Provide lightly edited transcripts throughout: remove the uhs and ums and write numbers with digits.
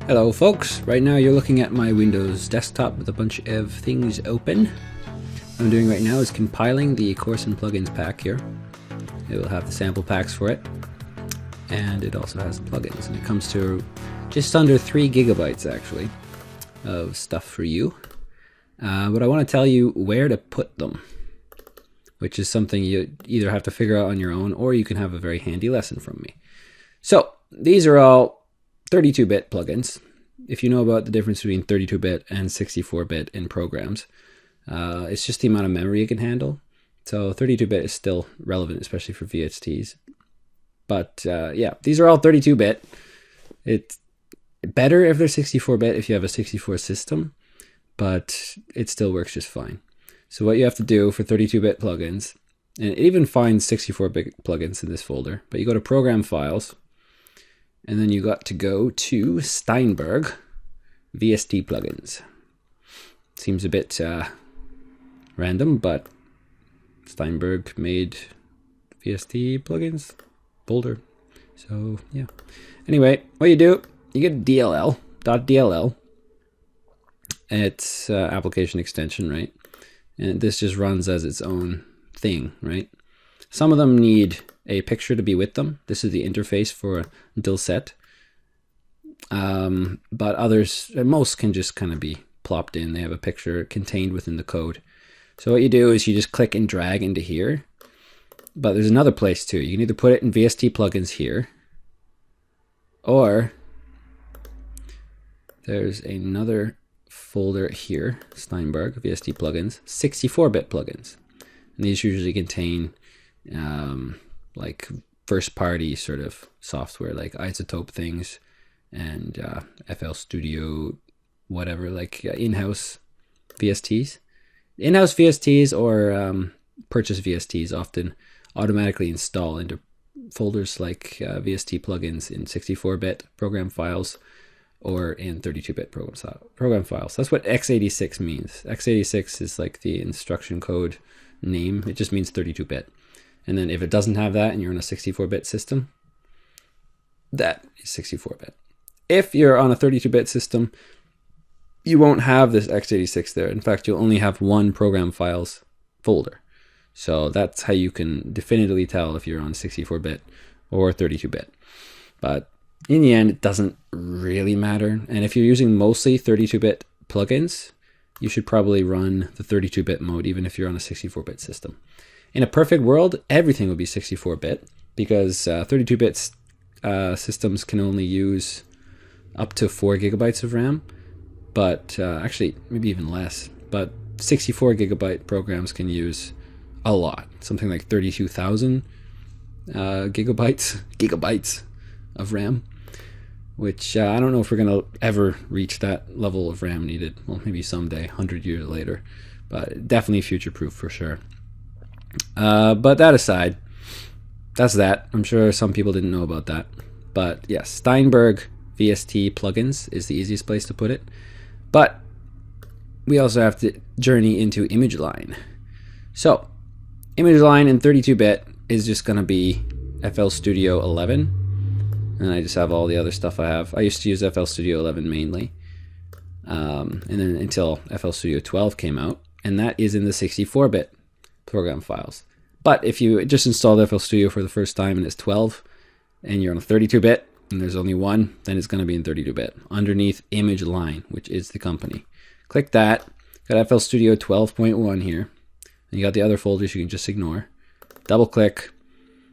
Hello folks, right now you're looking at my Windows desktop with a bunch of things open. What I'm doing right now is compiling the course and plugins pack here. It will have the sample packs for it, and it also has the plugins, and it comes to just under 3 gigabytes actually of stuff for you. But I want to tell you where to put them, which is something you either have to figure out on your own or you can have a very handy lesson from me. So these are all 32-bit plugins. If you know about the difference between 32-bit and 64-bit in programs, it's just the amount of memory you can handle. So 32-bit is still relevant, especially for VSTs. But yeah, these are all 32-bit. It's better if they're 64-bit if you have a 64 system, but it still works just fine. So what you have to do for 32-bit plugins, and it even finds 64-bit plugins in this folder, but you go to Program Files, and then you got to go to Steinberg VST plugins. Seems a bit random, but Steinberg made VST plugins folder. So yeah. Anyway, what you do, you get DLL.dll. It's application extension, right? And this just runs as its own thing, right? Some of them need a picture to be with them. This is the interface for Dillset. But others, most can just kind of be plopped in. They have a picture contained within the code. So what you do is you just click and drag into here. But there's another place too. You can either put it in VST plugins here, or there's another folder here, Steinberg VST plugins, 64-bit plugins. And these usually contain like first-party sort of software, like iZotope things and FL Studio, whatever, like in-house VSTs. In-house VSTs or purchase VSTs often automatically install into folders like VST plugins in 64-bit program files or in 32-bit program files. That's what x86 means. x86 is like the instruction code name. It just means 32-bit. And then if it doesn't have that and you're on a 64-bit system, that is 64-bit. If you're on a 32-bit system, you won't have this x86 there. In fact, you'll only have one program files folder. So that's how you can definitively tell if you're on 64-bit or 32-bit. But in the end, it doesn't really matter. And if you're using mostly 32-bit plugins, you should probably run the 32-bit mode even if you're on a 64-bit system. In a perfect world, everything would be 64-bit because 32-bit systems can only use up to 4 gigabytes of RAM, but actually maybe even less. But 64 gigabyte programs can use a lot, something like 32,000 gigabytes of RAM, which I don't know if we're going to ever reach that level of RAM needed. Well, maybe someday, 100 years later, but definitely future-proof for sure. But that aside, that's that. I'm sure some people didn't know about that. But yes, Steinberg VST plugins is the easiest place to put it. But we also have to journey into ImageLine. So ImageLine in 32-bit is just going to be FL Studio 11. And I just have all the other stuff I have. I used to use FL Studio 11 mainly. And then until FL Studio 12 came out. And that is in the 64-bit program files. But if you just installed FL Studio for the first time and it's 12, and you're on a 32-bit, and there's only one, then it's going to be in 32-bit, underneath ImageLine, which is the company. Click that. Got FL Studio 12.1 here. And you got the other folders you can just ignore. Double click.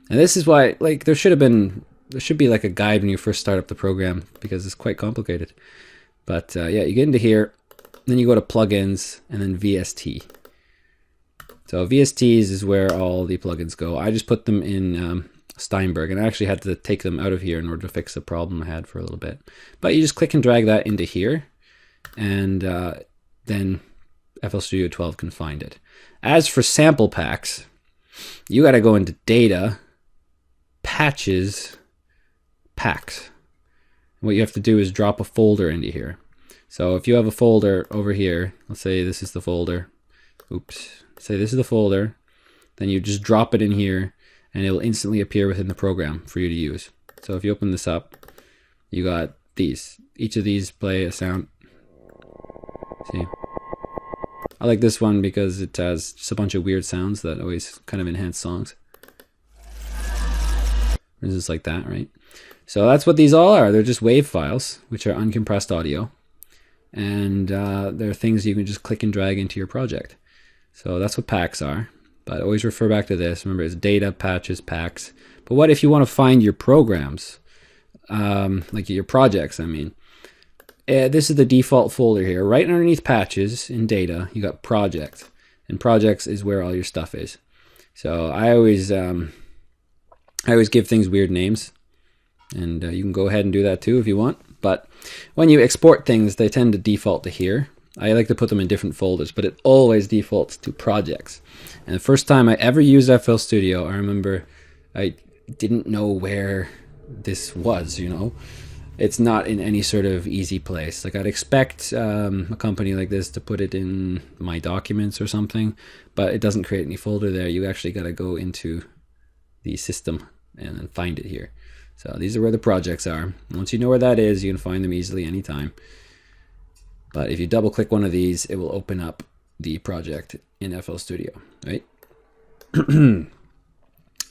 And this is why, like, there should be like a guide when you first start up the program because it's quite complicated. But yeah, you get into here, then you go to plugins and then VST. So VSTs is where all the plugins go. I just put them in Steinberg, and I actually had to take them out of here in order to fix the problem I had for a little bit. But you just click and drag that into here, and then FL Studio 12 can find it. As for sample packs, you got to go into Data, Patches, Packs. What you have to do is drop a folder into here. So if you have a folder over here, let's say this is the folder. Oops. Say this is the folder. Then you just drop it in here, and it will instantly appear within the program for you to use. So if you open this up, you got these. Each of these play a sound. See? I like this one because it has just a bunch of weird sounds that always kind of enhance songs. Just like that, right? So that's what these all are. They're just WAV files, which are uncompressed audio. And they're things you can just click and drag into your project. So that's what packs are. But always refer back to this. Remember, it's data, patches, packs. But what if you want to find your programs? Like your projects, I mean. This is the default folder here. Right underneath patches in data, you got project. And projects is where all your stuff is. So I always give things weird names. And you can go ahead and do that too if you want. But when you export things, they tend to default to here. I like to put them in different folders, but it always defaults to projects. And the first time I ever used FL Studio, I remember I didn't know where this was, you know. It's not in any sort of easy place. Like I'd expect a company like this to put it in my documents or something, but it doesn't create any folder there. You actually got to go into the system and then find it here. So these are where the projects are. Once you know where that is, you can find them easily anytime. But if you double click one of these, it will open up the project in FL Studio, right?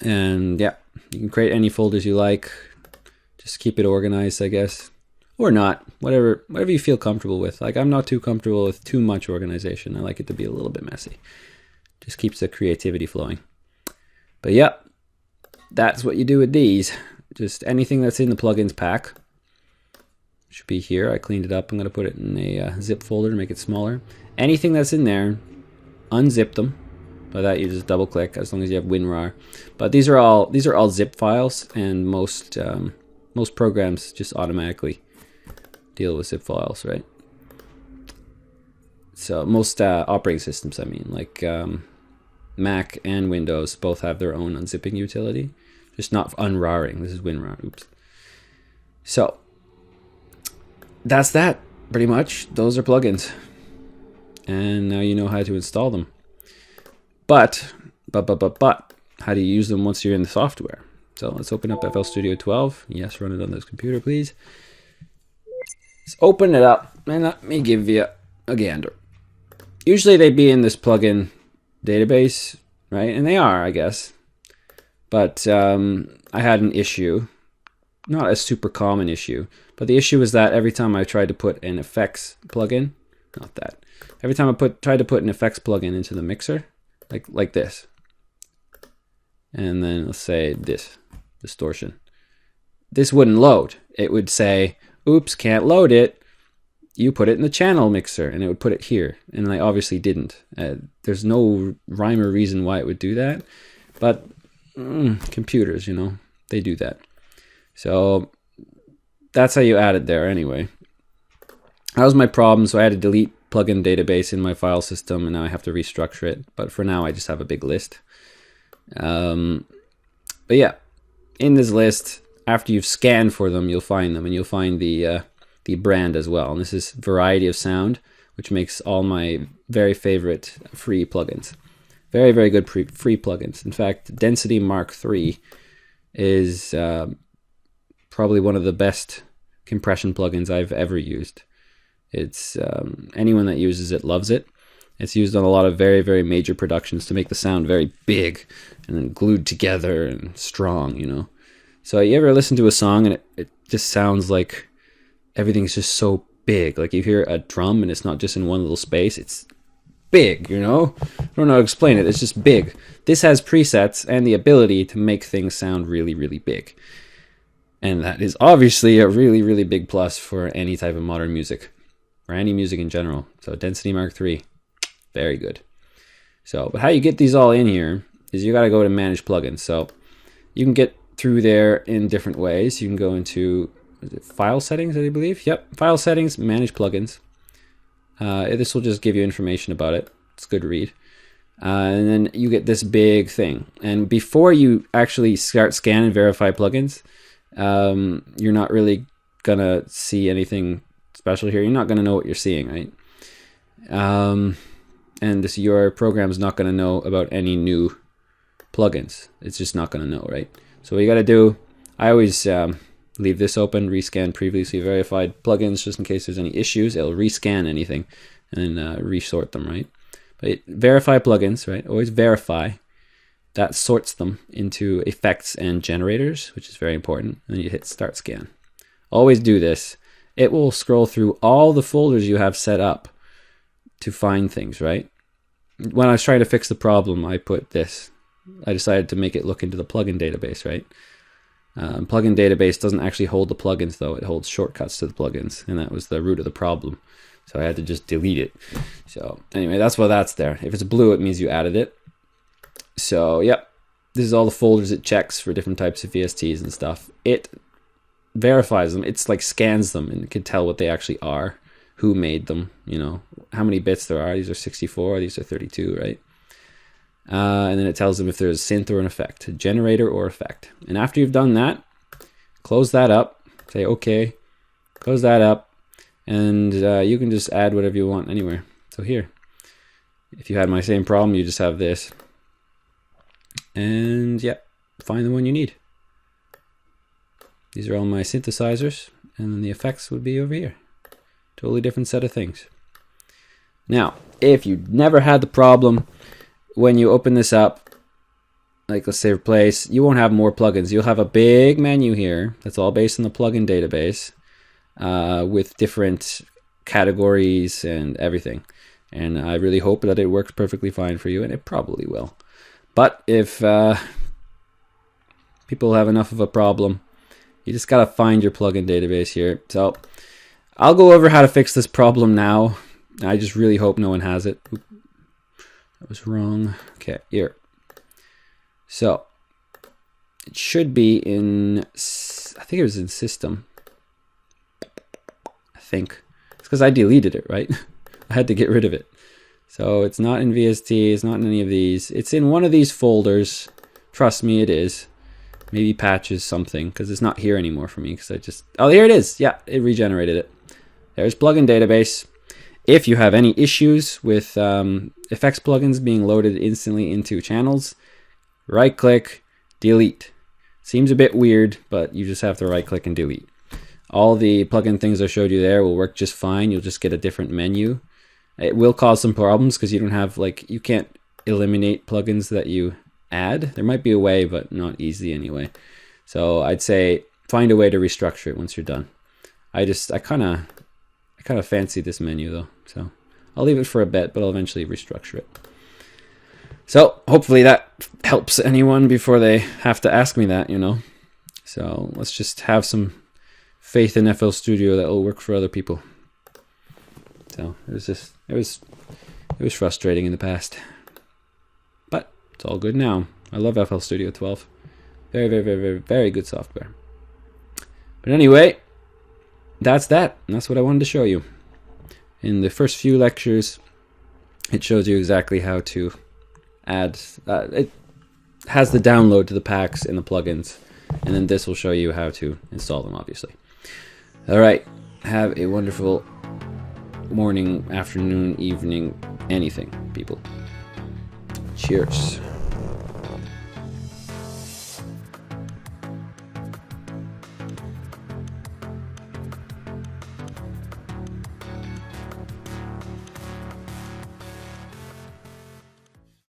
And yeah, you can create any folders you like. Just keep it organized, I guess. Or not, whatever you feel comfortable with. Like I'm not too comfortable with too much organization. I like it to be a little bit messy. Just keeps the creativity flowing. But yeah, that's what you do with these. Just anything that's in the plugins pack should be here. I cleaned it up. I'm going to put it in a zip folder to make it smaller. Anything that's in there, unzip them. By that you just double click as long as you have WinRAR. But these are all zip files, and most programs just automatically deal with zip files, right? So most operating systems, I mean, like Mac and Windows both have their own unzipping utility. Just not unRARing. This is WinRAR. Oops. So that's that, pretty much. Those are plugins. And now you know how to install them. But, how do you use them once you're in the software? So let's open up FL Studio 12. Yes, run it on this computer, please. Let's open it up and let me give you a gander. Usually they'd be in this plugin database, right? And they are, I guess. But I had an issue, not a super common issue, but the issue was that every time I tried to put an effects plugin, every time I tried to put an effects plugin into the mixer, like this, and then let's say this, distortion, this wouldn't load. It would say, oops, can't load it. You put it in the channel mixer, and it would put it here. And I obviously didn't. There's no rhyme or reason why it would do that, but computers, you know, they do that. So that's how you add it there anyway. That was my problem, so I had to delete plugin database in my file system, and now I have to restructure it. But for now, I just have a big list. But yeah, in this list, after you've scanned for them, you'll find them, and you'll find the brand as well. And this is Variety of Sound, which makes all my very favorite free plugins. Very, very good free plugins. In fact, Density Mark III is probably one of the best compression plugins I've ever used. It's anyone that uses it loves it. It's used on a lot of very, very major productions to make the sound very big and then glued together and strong, you know. So you ever listen to a song and it just sounds like everything's just so big. Like you hear a drum and it's not just in one little space, it's big, you know? I don't know how to explain it. It's just big. This has presets and the ability to make things sound really, really big. And that is obviously a really, really big plus for any type of modern music, or any music in general. So Density Mark III, very good. So, but how you get these all in here is you got to go to Manage Plugins. So you can get through there in different ways. You can go into File Settings, I believe. Yep, File Settings, Manage Plugins. This will just give you information about it. It's a good read. And then you get this big thing. And before you actually start scan and verify plugins, you're not really going to see anything special here. You're not going to know what you're seeing, right? And your program is not going to know about any new plugins. It's just not going to know, right? So what you got to do, I always leave this open, rescan previously verified plugins just in case there's any issues. It'll rescan anything and resort them, right? But verify plugins, right? Always verify. That sorts them into effects and generators, which is very important. And then you hit start scan. Always do this. It will scroll through all the folders you have set up to find things, right? When I was trying to fix the problem, I put this. I decided to make it look into the plugin database, right? Plugin database doesn't actually hold the plugins though. It holds shortcuts to the plugins, and that was the root of the problem. So I had to just delete it. So anyway, that's why that's there. If it's blue, it means you added it. So yep, this is all the folders it checks for different types of VSTs and stuff. It verifies them. It's like scans them and can tell what they actually are, who made them, you know, how many bits there are. These are 64, these are 32, right? And then it tells them if there's a synth or an effect, a generator or effect. And after you've done that, close that up, say okay, close that up, and you can just add whatever you want anywhere. So here, if you had my same problem, you just have this. And yeah, find the one you need. These are all my synthesizers, and then the effects would be over here. Totally different set of things. Now, if you never had the problem, when you open this up, like let's say replace, you won't have more plugins. You'll have a big menu here that's all based on the plugin database with different categories and everything. And I really hope that it works perfectly fine for you, and it probably will. But if people have enough of a problem, you just gotta find your plugin database here. So I'll go over how to fix this problem now. I just really hope no one has it. Oop, that was wrong. Okay, here. So it should be in, I think it was in system. I think. It's because I deleted it, right? I had to get rid of it. So it's not in VST, it's not in any of these. It's in one of these folders. Trust me, it is. Maybe patches something, because it's not here anymore for me. Because I just, oh, here it is. Yeah, it regenerated it. There's plugin database. If you have any issues with effects plugins being loaded instantly into channels, right click, delete. Seems a bit weird, but you just have to right click and delete. All the plugin things I showed you there will work just fine. You'll just get a different menu. It will cause some problems because you don't have, like, you can't eliminate plugins that you add. There might be a way, but not easy anyway. So I'd say find a way to restructure it once you're done. I kind of fancy this menu though, so I'll leave it for a bit, but I'll eventually restructure it. So hopefully that helps anyone before they have to ask me that, you know. So let's just have some faith in FL Studio that will work for other people. So it was frustrating in the past, but it's all good now. I love FL Studio 12. Very, very, very, very, very good software. But anyway, that's that. And that's what I wanted to show you. In the first few lectures, it shows you exactly how to add. It has the download to the packs and the plugins, and then this will show you how to install them, obviously. All right. Have a wonderful morning, afternoon, evening, anything, people. Cheers.